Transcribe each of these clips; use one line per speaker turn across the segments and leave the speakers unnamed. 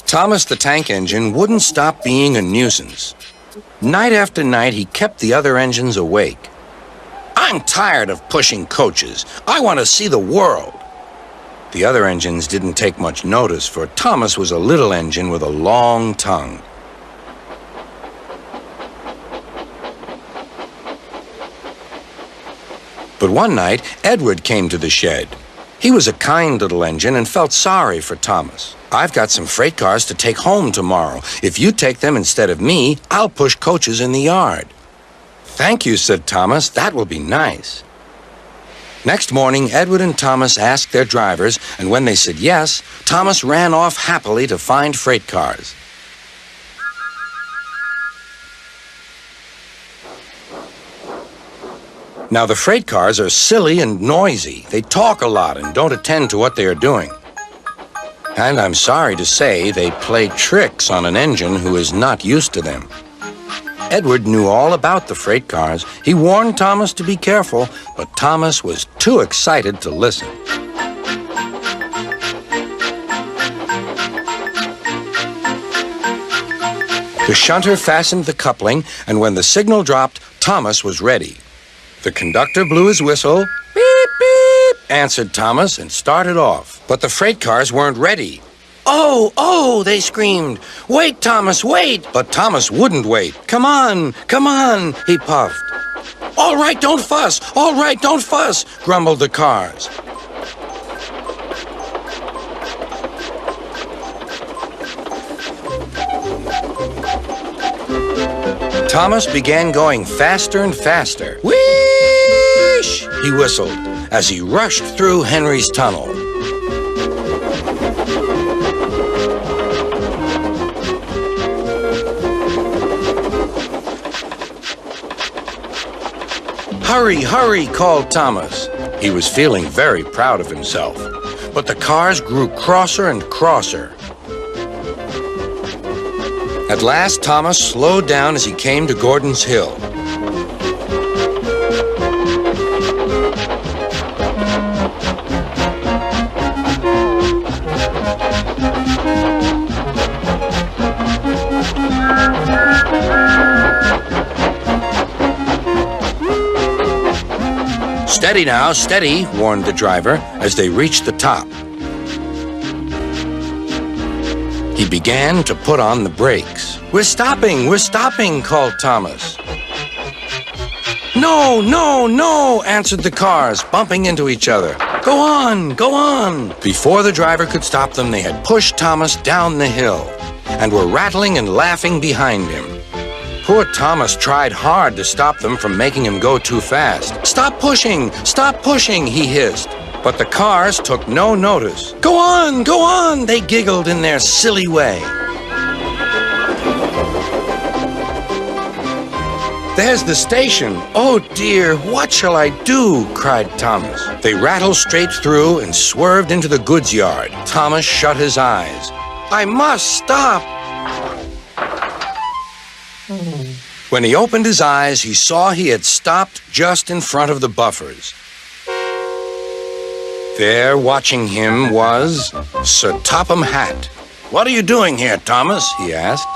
Thomas the Tank Engine wouldn't stop being a nuisance. Night after night, he kept the other engines awake. "I'm tired of pushing coaches. I want to see the world." The other engines didn't take much notice, for Thomas was a little engine with a long tongue. But one night, Edward came to the shed. He was a kind little engine and felt sorry for Thomas. "I've got some freight cars to take home tomorrow. If you take them instead of me, I'll push coaches in the yard." "Thank you," said Thomas. "That will be nice." Next morning, Edward and Thomas asked their drivers, and when they said yes, Thomas ran off happily to find freight cars. Now, the freight cars are silly and noisy. They talk a lot and don't attend to what they are doing. And I'm sorry to say they play tricks on an engine who is not used to them. Edward knew all about the freight cars. He warned Thomas to be careful, but Thomas was too excited to listen. The shunter fastened the coupling, and when the signal dropped, Thomas was ready. The conductor blew his whistle. "Beep, beep," answered Thomas and started off. But the freight cars weren't ready. "Oh, oh," they screamed. "Wait, Thomas, wait!" But Thomas wouldn't wait. Come on," he puffed. "All right, don't fuss. All right, don't fuss," grumbled the cars. Thomas began going faster and faster. "Whoosh!" he whistled as he rushed through Henry's tunnel. "Hurry, hurry," called Thomas. He was feeling very proud of himself. But the cars grew crosser and crosser. At last, Thomas slowed down as he came to Gordon's Hill. "Steady now, steady," warned the driver as they reached the top. He began to put on the brakes. We're stopping," called Thomas. "No, no, no," answered the cars, bumping into each other. Go on." Before the driver could stop them, they had pushed Thomas down the hill and were rattling and laughing behind him. Poor Thomas tried hard to stop them from making him go too fast. Stop pushing, he hissed. But the cars took no notice. Go on, they giggled in their silly way. "There's the station. Oh dear, what shall I do?" cried Thomas. They rattled straight through and swerved into the goods yard. Thomas shut his eyes. "I must stop." When he opened his eyes, he saw he had stopped just in front of the buffers. There, watching him, was Sir Topham Hatt. "What are you doing here, Thomas?" he asked.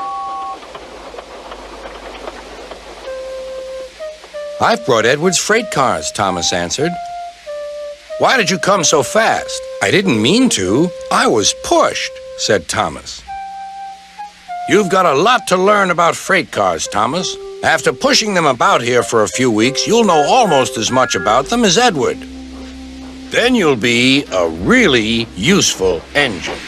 "I've brought Edward's freight cars," Thomas answered. "Why did you come so fast?" "I didn't mean to. I was pushed," said Thomas. "You've got a lot to learn about freight cars, Thomas. After pushing them about here for a few weeks, you'll know almost as much about them as Edward. Then you'll be a really useful engine."